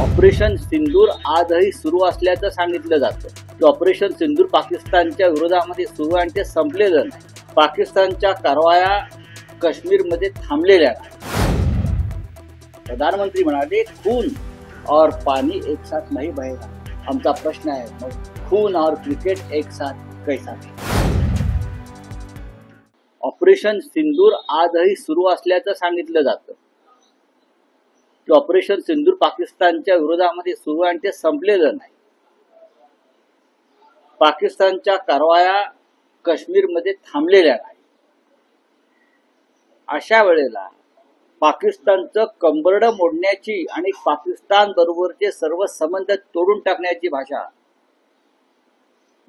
Operation सिंदूर आजही सुरू असल्याचं सांगितलं जातं की ऑपरेशन सिंदूर पाकिस्तानच्या विरोधामध्ये सुरू आणि ते संपलेलं नाही। पाकिस्तानच्या कारवाया काश्मीरमध्ये थांबलेल्या नाही। प्रधानमंत्री म्हणाले खून और पानी एक साथ नहीं बहेगा। आमचा प्रश्न आहे मग खून और क्रिकेट एक साथ कैसा? ऑपरेशन सिंदूर आजही सुरू असल्याचं सांगितलं जातं की ऑपरेशन सिंदूर पाकिस्तानच्या विरोधामध्ये सुरू आणि ते संपलेलं नाही। पाकिस्तानच्या कारवाया काश्मीरमध्ये थांबलेल्या नाही। अशा वेळेला पाकिस्तानचं कंबरडं मोडण्याची आणि पाकिस्तान बरोबरचे सर्व संबंध तोडून टाकण्याची भाषा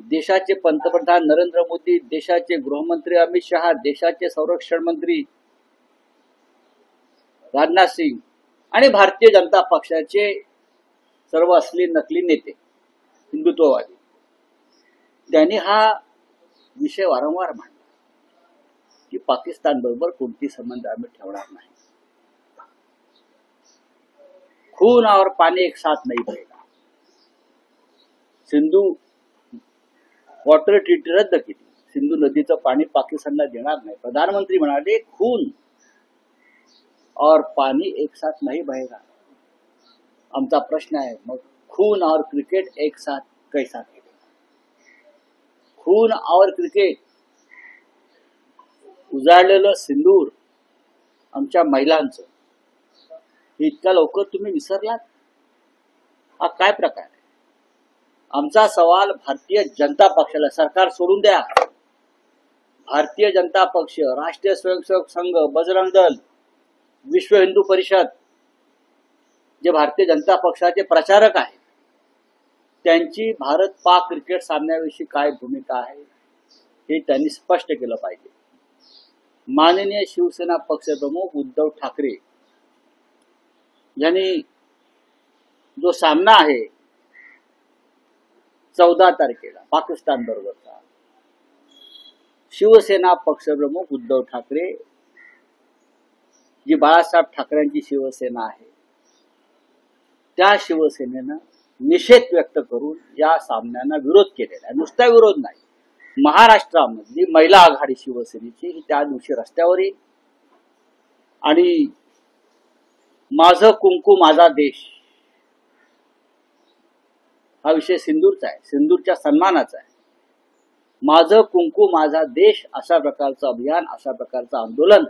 देशाचे पंतप्रधान नरेंद्र मोदी, देशाचे गृहमंत्री अमित शहा, देशाचे संरक्षण मंत्री राजनाथ सिंग आणि भारतीय जनता पक्षाचे सर्व असली नकली नेते हिंदुत्ववादी त्यांनी हा विषय वारंवार मांडला की पाकिस्तान बरोबर कोणती संबंध आम्ही ठेवणार नाही। खून और पानी एक साथ नहीं बहेगा। सिंधू वॉटर ट्रीटी रद्द केली। सिंधू नदीचं पाणी पाकिस्तानला देणार नाही। प्रधानमंत्री म्हणाले खून और पानी एक साथ नहीं बहेगा। आमचा प्रश्न आहे मग खून और क्रिकेट एक साथ कैसा खेलेगा? खून और क्रिकेट उजाडलेलं सिंदूर आमच्या महिलांचं इतका लवकर तुम्ही विसरलात? हा काय प्रकार आहे? आमचा सवाल भारतीय जनता पक्षाला, सरकार सोडून द्या, भारतीय जनता पक्ष, राष्ट्रीय स्वयंसेवक संघ, बजरंग दल, विश्व हिंदू परिषद जे भारतीय जनता पक्षाचे प्रचारक आहेत त्यांची भारत पाक क्रिकेट सामन्याविषयी काय भूमिका आहे हे त्यांनी स्पष्ट केलं पाहिजे। माननीय शिवसेना पक्षप्रमुख उद्धव ठाकरे यांनी जो सामना आहे 14 तारखेला पाकिस्तान बरोबरचा, शिवसेना पक्षप्रमुख उद्धव ठाकरे जी बाळासाहेब ठाकरेंची शिवसेना आहे त्या शिवसेनेनं निषेध व्यक्त करून या सामन्यांना विरोध केलेला आहे। नुसता विरोध नाही, महाराष्ट्रामधली महिला आघाडी शिवसेनेची ही त्या दिवशी रस्त्यावर येईल आणि माझं कुंकू माझा देश हा विषय सिंदूरचा आहे, सिंदूरच्या सन्मानाचा आहे। माझं कुंकू माझा देश अशा प्रकारचं अभियान, अशा प्रकारचं आंदोलन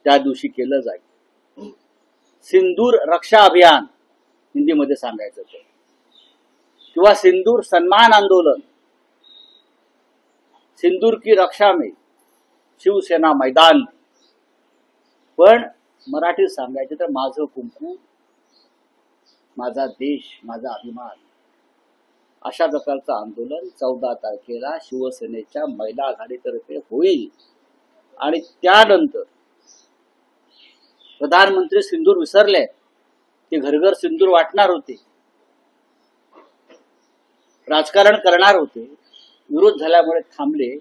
त्या दिवशी केलं जाईल। सिंदूर रक्षा अभियान हिंदीमध्ये सांगायचं तर, किंवा सिंदूर सन्मान आंदोलन, सिंदूर की रक्षा में शिवसेना मैदान। पण मराठीत सांगायचं तर माझं कुंकू माझा देश माझा अभिमान अशा प्रकारचं आंदोलन 14 तारखेला शिवसेनेच्या महिला आघाडीतर्फे होईल। आणि त्यानंतर प्रधानमंत्री सिंदूर विसरले, ते घरघर सिंदूर वाटणार होते, राजकारण करणार होते, विरोध झाल्यामुळे थांबले।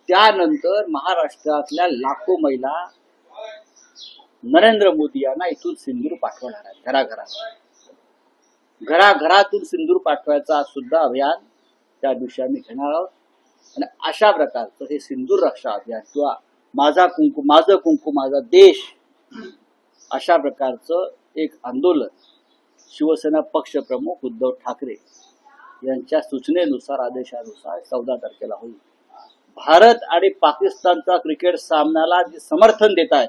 त्यानंतर महाराष्ट्रातल्या लाखो महिला नरेंद्र मोदी यांना इथून सिंदूर पाठवणार आहेत। घराघरातून सिंदूर पाठवायचा सुद्धा अभियान त्या दिवशी आम्ही घेणार आहोत। आणि अशा प्रकारचं हे सिंदूर रक्षा अभियान किंवा माझं कुंकू माझा देश अशा प्रकारचं एक आंदोलन शिवसेना पक्ष प्रमुख उद्धव ठाकरे यांच्या सूचनेनुसार, आदेशानुसार 14 तारखेला होईल। भारत आणि पाकिस्तानचा क्रिकेट सामन्याला जे समर्थन देत आहेत,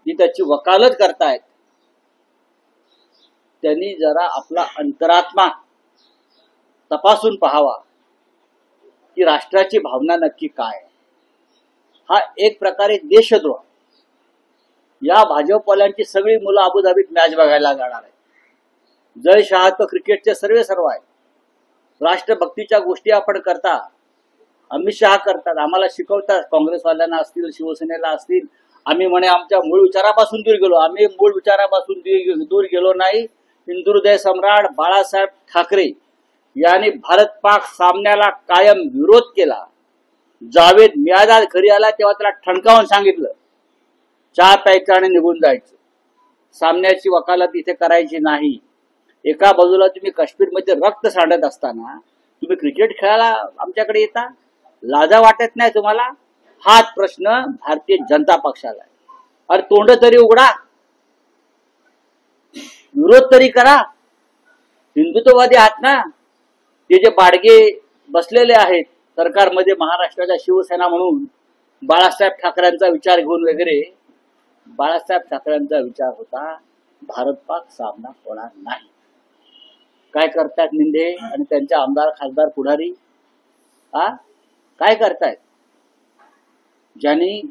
जी त्याची वकालत करतायत, त्यांनी जरा आपला अंतरात्मा तपासून पाहावा की राष्ट्राची भावना नक्की काय। हा एक प्रकारे देशद्रोह। या भाजपवाल्यांची सगळी मुलं अबुधाबीत मॅच बघायला जाणार आहेत। जय शहा तर क्रिकेटचे सर्व आहेत। राष्ट्रभक्तीच्या गोष्टी आपण करता, अमित शहा करतात, आम्हाला शिकवतात, काँग्रेसवाल्यांना असतील, शिवसेनेला असतील। आम्ही म्हणे आमच्या मूळ विचारापासून दूर गेलो, आम्ही मूळ विचारापासून दूर गेलो नाही। हिंदुहृदय सम्राट बाळासाहेब ठाकरे यांनी भारत पाक सामन्याला कायम विरोध केला। जावेद मियादाद घरी आला तेव्हा त्याला ठणकावून सांगितलं चहा प्यायचं आणि निघून जायचं। सामन्याची वकालत इथे करायची नाही. एका बाजूला तुम्ही काश्मीरमध्ये रक्त सांडत असताना तुम्ही क्रिकेट खेळायला आमच्याकडे येता? लाजा वाटत नाही तुम्हाला? हाच प्रश्न भारतीय जनता पक्षाला आहे. अरे तोंड तरी उघडा, विरोध तरी करा. हिंदुत्ववादी आहात ना? ते जे बाडगे बसलेले आहेत सरकारमध्ये महाराष्ट्राच्या शिवसेना म्हणून, बाळासाहेब ठाकरेंचा विचार घेऊन वगैरे, बाळासाहेब ठाकरेंचा विचार होता भारत पाक सामना होणार नाही. काय करतायत निंदे आणि त्यांचे आमदार खासदार पुढारी? काय करतायत? ज्यांनी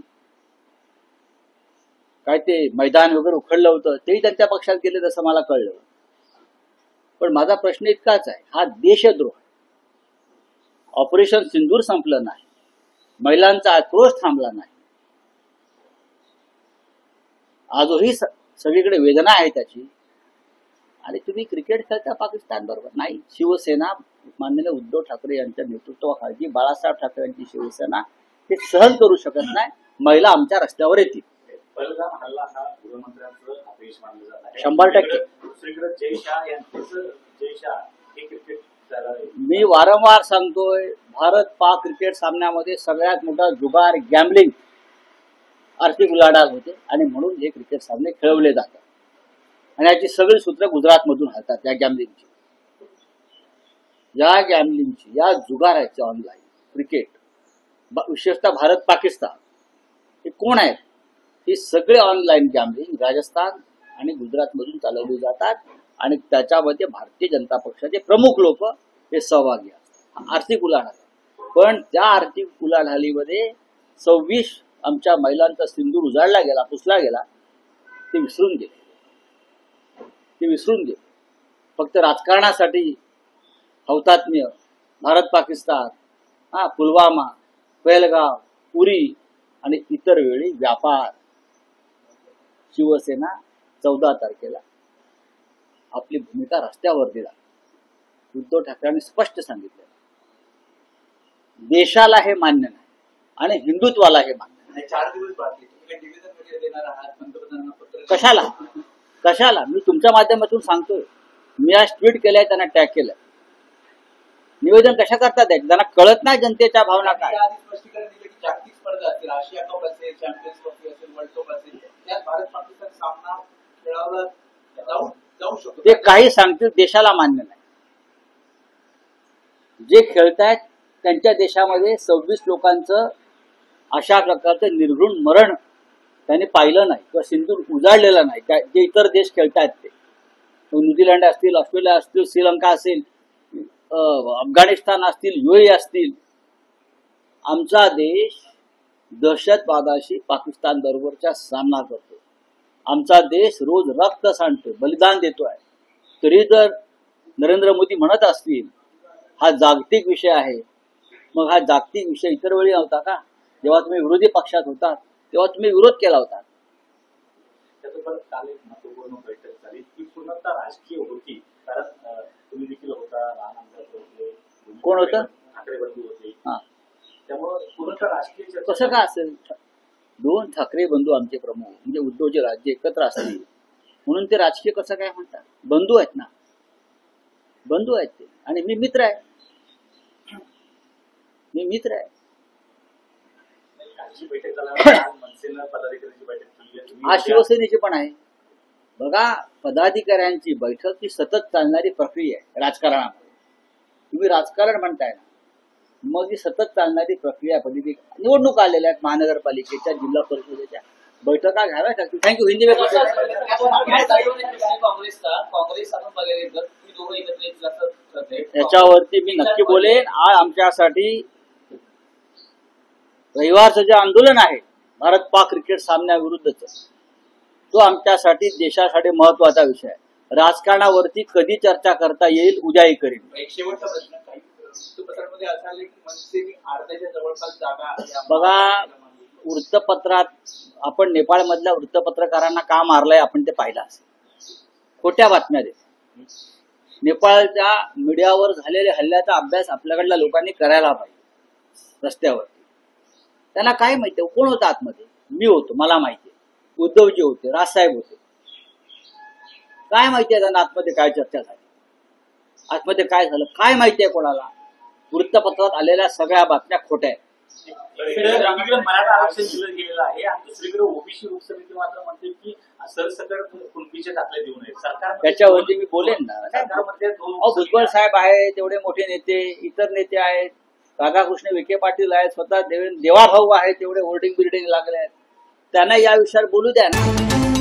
काय ते मैदान वगैरे उखडलं होतं तेही त्यांच्या पक्षात गेले तसं मला कळलं. पण माझा प्रश्न इतकाच आहे, हा देशद्रोह. ऑपरेशन सिंदूर संपलं नाही, महिलांचा आक्रोश थांबला नाही, आजही सगळीकडे वेदना आहे त्याची. आणि तुम्ही क्रिकेट खेळता पाकिस्तान बरोबर? नाही. शिवसेना माननीय उद्धव ठाकरे यांच्या नेतृत्वाखाली, बाळासाहेब ठाकरे यांची शिवसेना हे सहन करू शकत नाही. महिला आमच्या रस्त्यावर येतील. पहलगाम हल्ला हा गृहमंत्र्यांचं अपयश मानलं जात आहे. 100%. दुसरीकडे जय शाह हे क्रिकेट. मी वारंवार सांगतोय, भारत पाक क्रिकेट सामन्यामध्ये सगळ्यात मोठा जुगार, गॅम्बलिंग, आर्थिक उलाढाल होते आणि म्हणून हे क्रिकेट सामने खेळवले जातात. आणि याची सगळी सूत्र गुजरात मधून हातात या गॅम्बलिंगची, या जुगाराची ऑनलाईन क्रिकेट, विशेषतः भारत पाकिस्तान हे कोण आहेत? ही सगळे ऑनलाईन गॅम्बलिंग राजस्थान आणि गुजरात मधून चालवली जातात आणि त्याच्यामध्ये भारतीय जनता पक्षाचे प्रमुख लोक हे सहभागी असतात. आर्थिक उलाढाल. पण त्या आर्थिक उलाढालीमध्ये 26 आमच्या महिलांचा सिंदूर उजाडला गेला, पुसला गेला. ते विसरून गेले. फक्त राजकारणासाठी हौतात्म्य, भारत पाकिस्तान, पुलवामा, पहलगाम, उरी आणि इतर वेळी व्यापार. शिवसेना 14 तारखेला आपली भूमिका रस्त्यावर दिला. उद्धव ठाकरेंनी स्पष्ट सांगितलं, देशाला हे मान्य नाही आणि हिंदुत्वाला हे मान्य नाही. 4 दिवस बाकी निवेदन वगैरे देणार आहात पंतप्रधानांना पत्र? कशाला? मी तुमच्या माध्यमातून सांगतोय. मी आज ट्विट केलंय, त्यांना टॅग केलंय. निवेदन कशा करतात? त्यांना कळत नाही जनतेच्या भावना काय. स्पष्टीकरण दिले की जागतिक स्पर्धा असतील, आशिया कप असेल, चॅम्पियन्स ट्रॉफी असेल, वर्ल्ड कप असेल, त्यात भारत पाकिस्तान सामना खेळावला जाऊ शकतो. ते काही सांगतील, देशाला मान्य नाही. जे खेळतायत त्यांच्या देशामध्ये 26 लोकांचं अशा प्रकारचं निर्घृण मरण त्यांनी पाहिलं नाही किंवा सिंदूर उजाडलेला नाही. जे इतर देश खेळतायत ते न्यूझीलंड असतील, ऑस्ट्रेलिया असतील, श्रीलंका असेल, अफगाणिस्तान असतील, UAE असतील. आमचा देश दहशतवादाशी पाकिस्तान बरोबरचा सामना करतो. आमचा देश रोज रक्त सांडतोय, बलिदान देतोय. तरी जर नरेंद्र मोदी म्हणत असतील हा जागतिक विषय आहे, मग हा जागतिक विषय इतर वेळी नव्हता का? जेव्हा तुम्ही विरोधी पक्षात होता तेव्हा तुम्ही विरोध केला होता. काल एक महत्वपूर्ण बैठक झाली ती पूर्णतः राजकीय होती. कारण तुम्ही देखील होता, लहान आमदार कोण होतं? ठाकरे बंधू होते. त्यामुळे पूर्णतः राजकीय. कसं काय असेल? 2 ठाकरे बंधू आमचे प्रमुख, म्हणजे उद्धवचे राज्य एकत्र असतील म्हणून ते राजकीय कसं काय म्हणतात? बंधू आहेत ना, बंधू आहेत ते. आणि मी मित्र आहे. बैठक झाल्यावर मनसेनं पदाधिकाऱ्यांची बैठक केली. आज शिवसेनेची पण आहे. बघा, पदाधिकाऱ्यांची बैठक ही सतत चालणारी प्रक्रिया आहे राजकारणामध्ये. तुम्ही राजकारण म्हणताय ना, मग ही सतत चालणारी प्रक्रिया. निवडणूक आलेल्या आहेत महानगरपालिकेच्या, जिल्हा परिषदेच्या, बैठका घ्याव्या लागतील. थँक्यू. हिंदी में याच्यावरती मी नक्की बोलेन. आज आमच्यासाठी रविवारचं जे आंदोलन आहे भारत पाक क्रिकेट सामन्याविरुद्धच, तो आमच्यासाठी देशासाठी महत्वाचा विषय आहे. राजकारणावरती कधी चर्चा करता येईल उद्याही करीन. एक शेवटचा प्रश्न. वृत्तपत्रामध्ये असं आलं की मनसेने अर्ध्याच्या जवळपास जागा. बघा, वृत्तपत्रात आपण नेपाळमधल्या वृत्तपत्रकारांना का मारलंय आपण ते पाहिलं असेल. खोट्या बातम्या देत. नेपाळच्या मीडियावर झालेल्या हल्ल्याचा अभ्यास आपल्याकडल्या लोकांनी करायला पाहिजे. रस्त्यावर त्यांना काय माहिती? कोण होतं आतमध्ये? मी होतो, मला माहिती. उद्धवजी होते, राजसाहेब होते. काय माहितीये त्यांना आतमध्ये काय चर्चा झाली, आतमध्ये काय झालं काय माहितीये कोणाला. वृत्तपत्रात आलेल्या सगळ्या बातम्या खोट्या आहेत. एकीकडे मराठा आरक्षण दिलं गेलेलं आहे आणि दुसरीकडे ओबीसी उपसमिती मात्र म्हणते की सरसकट कुणबीचे दाखले देऊ नये. सरकार त्याच्यावरती मी बोलेन ना. सरकारमध्ये भुजबळ साहेब आहेत, तेवढे मोठे नेते, इतर नेते आहेत, राधाकृष्ण विखे पाटील आहेत, स्वतः देवाभाऊ आहेत, तेवढे होर्डिंग बिल्डिंग लागले आहेत. त्यांना या विषयावर बोलू द्या ना.